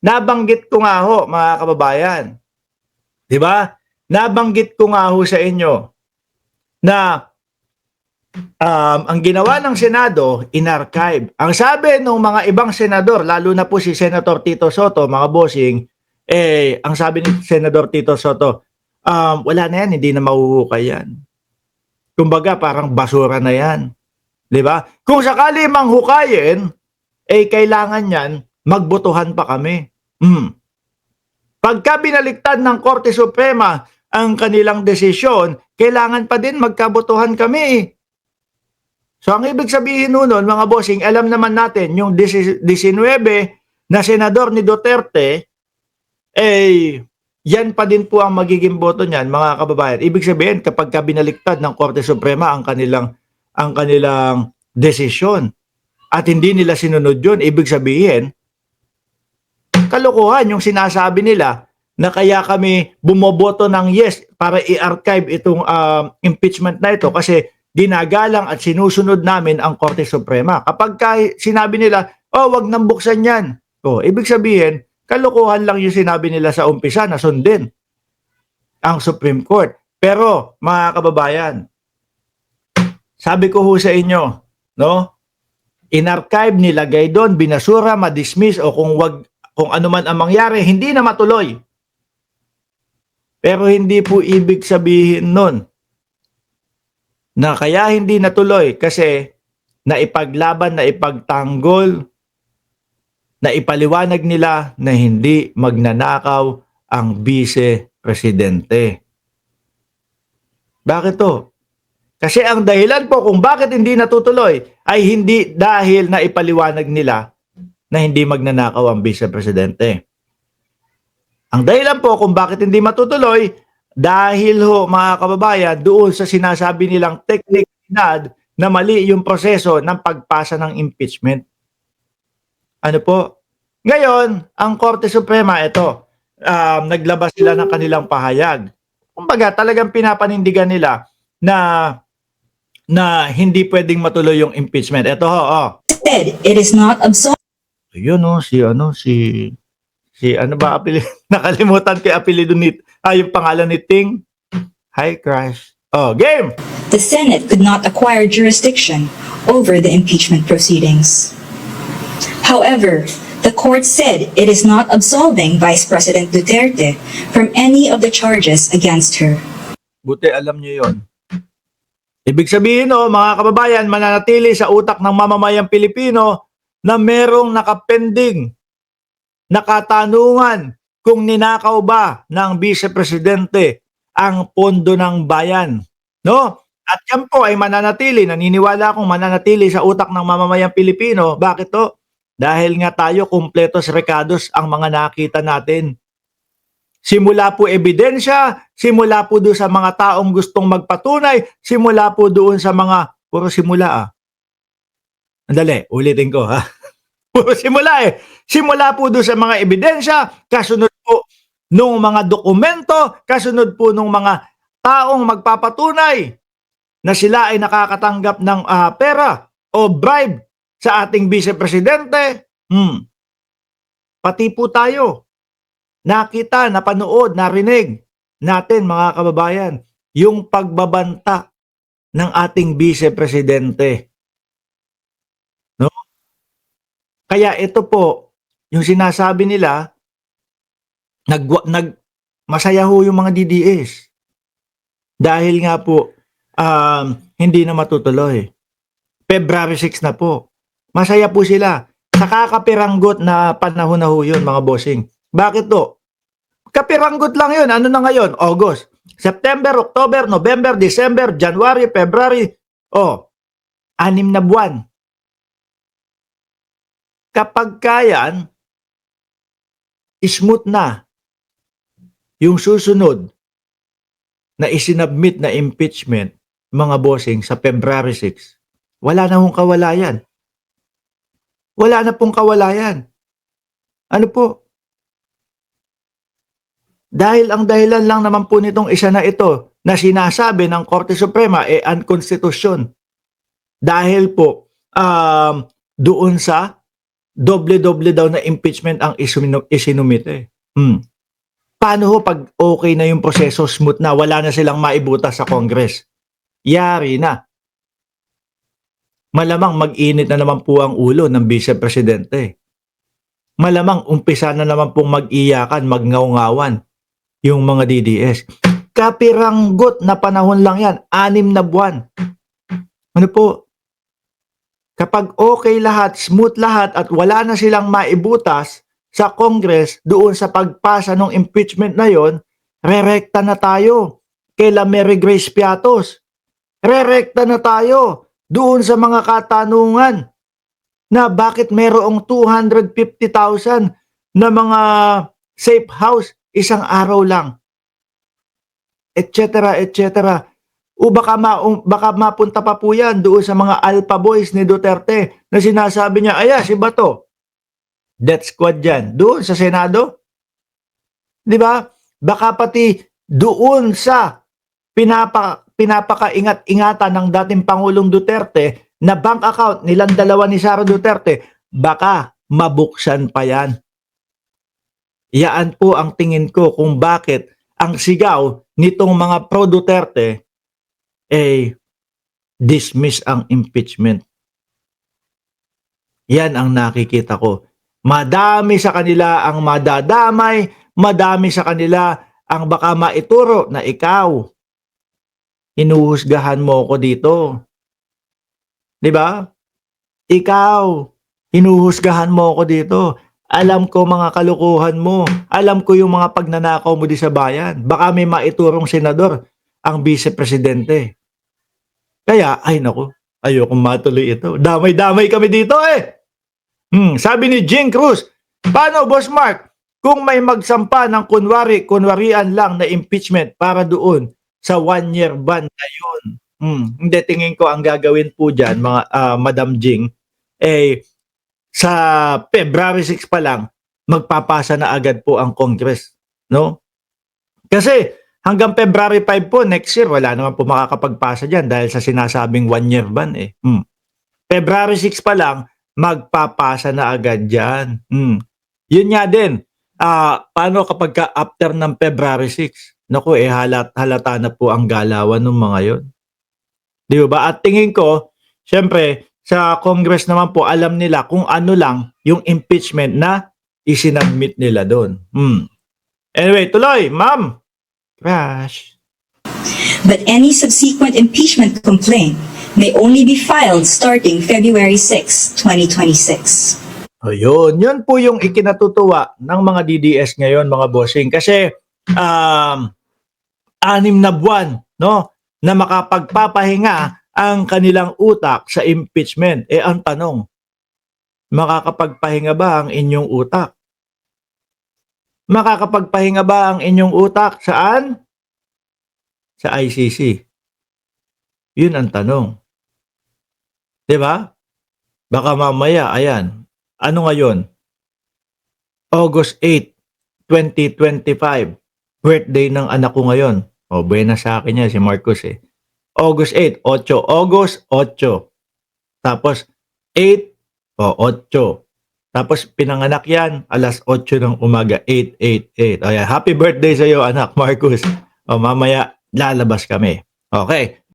nabanggit ko nga ho, mga kababayan, 'di ba? Nabanggit ko nga ho sa inyo na ang ginawa ng Senado, in-archive. Ang sabi ng mga ibang senador, lalo na po si Senator Tito Soto, mga bossing, ang sabi ni Senador Tito Soto, wala na yan, hindi na mahuhukay yan. Kumbaga, parang basura na yan. 'Di ba? Kung sakali mang hukayin, kailangan yan, magbotohan pa kami. Pagka binaliktad ng Korte Suprema ang kanilang desisyon, kailangan pa din magkabotohan kami. So ang ibig sabihin nun, mga bossing, alam naman natin, yung 19 na senador ni Duterte, yan pa din po ang magiging boto niyan, mga kababayan. Ibig sabihin, kapag binaliktad ng Korte Suprema ang kanilang desisyon at hindi nila sinunod yun, ibig sabihin, kalokohan yung sinasabi nila na kaya kami bumoboto ng yes para i-archive itong impeachment na ito kasi ginagalang at sinusunod namin ang Korte Suprema. Kapag sinabi nila, wag nang buksan yan. Ibig sabihin, kalokohan lang yung sinabi nila sa umpisa na sundin ang Supreme Court. Pero, mga kababayan, sabi ko ho sa inyo, no? In-archive, nilagay doon, binasura, madismiss o kung ano man ang mangyari, hindi na matuloy. Pero hindi po ibig sabihin nun na kaya hindi natuloy kasi naipaglaban, naipagtanggol, naipaliwanag nila na hindi magnanakaw ang vice-presidente. Bakit to? Kasi ang dahilan po kung bakit hindi natutuloy ay hindi dahil naipaliwanag nila na hindi magnanakaw ang vice-presidente. Ang dahilan po kung bakit hindi matutuloy dahil ho, mga kababayan, doon sa sinasabi nilang teknikalidad na mali yung proseso ng pagpasa ng impeachment. Ano po? Ngayon, ang Korte Suprema, ito, naglabas sila ng kanilang pahayag. Kumbaga, talagang pinapanindigan nila na hindi pwedeng matuloy yung impeachment. Ito ho, It is not absolved. Yun si ano ba apelido? Nakalimutan ko yung apelido yung pangalan ni Ting. Hi, Crash. Game! The Senate could not acquire jurisdiction over the impeachment proceedings. However, the court said it is not absolving Vice President Duterte from any of the charges against her. Buti alam niyo yon. Ibig sabihin, mga kababayan, mananatili sa utak ng mamamayang Pilipino na merong nakapending na katanungan kung ninakaw ba ng vice-presidente ang pondo ng bayan. No? At yan po ay mananatili, naniniwala akong mananatili sa utak ng mamamayang Pilipino. Bakit to? Dahil nga tayo kumpletos rekados ang mga nakita natin. Simula po ebidensya, simula po doon sa mga taong gustong magpatunay, simula po doon sa mga, puro simula Andali, ulitin ko Puro simula Simula po doon sa mga ebidensya, kasunod po nung mga dokumento, kasunod po nung mga taong magpapatunay na sila ay nakakatanggap ng pera o bribe sa ating vice-presidente. Pati po tayo, nakita, napanood, narinig natin mga kababayan, yung pagbabanta ng ating vice-presidente. No? Kaya ito po, yung sinasabi nila, masaya ho yung mga DDS. Dahil nga po, hindi na matutuloy. February 6 na po. Masaya po sila. Sa kakapiranggot na panahon na ho yun, mga bossing. Bakit to? Kapiranggot lang yun. Ano na ngayon? August. September, October, November, December, January, February. 6 na buwan. Kapag kayan, smooth na yung susunod na isinabmit na impeachment, mga bossing, sa February 6. Wala na hong kawalayan. Wala na pong kawalayan. Ano po? Dahil ang dahilan lang naman po nitong isa na ito na sinasabi ng Korte Suprema unconstitution. Dahil po doon sa doble-doble daw na impeachment ang isinumite. Paano ho pag okay na yung proseso, smooth na, wala na silang maibutas sa Congress? Yari na. Malamang mag-init na naman po ang ulo ng Vice Presidente. Malamang umpisa na naman pong mag-iyakan, magngaw-ngawan yung mga DDS. Kapiranggot na panahon lang yan, 6 na buwan. Ano po? Kapag okay lahat, smooth lahat at wala na silang maibutas sa Congress doon sa pagpasa ng impeachment na yon, rerekta na tayo kaila Mary Grace Piatos. Rerekta na tayo doon sa mga katanungan na bakit merong 250,000 na mga safe house isang araw lang, etc. etc. O baka mapunta pa po yan doon sa mga alpha boys ni Duterte na sinasabi niya, si Bato, death squad dyan, doon sa Senado. Di ba? Baka pati doon sa pinapakaingat-ingatan ng dating Pangulong Duterte na bank account nilang dalawa ni Sara Duterte, baka mabuksan pa yan. Yaan po ang tingin ko kung bakit ang sigaw nitong mga pro-Duterte dismiss ang impeachment. Yan ang nakikita ko. Madami sa kanila ang madadamay, madami sa kanila ang baka maituro na ikaw, hinuhusgahan mo ko dito. Di ba? Ikaw, hinuhusgahan mo ko dito. Alam ko mga kalukuhan mo. Alam ko yung mga pagnanakaw mo di sa bayan. Baka may maiturong senador ang vice-presidente. Kaya, naku, ayokong matuloy ito. Damay-damay kami dito Sabi ni Jing Cruz, paano Boss Mark, kung may magsampa ng kunwarian lang na impeachment para doon sa 1-year ban na yun? Hindi, tingin ko ang gagawin po dyan, Madam Jing, sa February 6 pa lang, magpapasa na agad po ang Congress. No? Kasi hanggang February 5 po, next year, wala naman po makakapagpasa dyan dahil sa sinasabing 1-year ban. February 6 pa lang, magpapasa na agad dyan. Yun nga din, paano kapag after ng February 6? Naku, halata na po ang galawan ng mga yon. Di ba? At tingin ko, syempre, sa Congress naman po, alam nila kung ano lang yung impeachment na isinabmit nila doon. Anyway, tuloy, ma'am. Crash. But any subsequent impeachment complaint may only be filed starting February 6, 2026. Ayun, yun po yung ikinatutuwa ng mga DDS ngayon, mga bossing. Kasi 6 na buwan, no, na makapagpapahinga ang kanilang utak sa impeachment. Ang tanong, makakapagpahinga ba ang inyong utak? Makakapagpahinga ba ang inyong utak? Saan? Sa ICC. Yun ang tanong. Diba? Baka mamaya, ayan. Ano ngayon? August 8, 2025. Birthday ng anak ko ngayon. Buena sa akin yan si Marcos August 8, 8. August 8. Tapos 8, 8. Tapos pinanganak yan, alas 8 ng umaga, 8. Ayan, happy birthday sa iyo anak Marcos. Mamaya lalabas kami. Okay.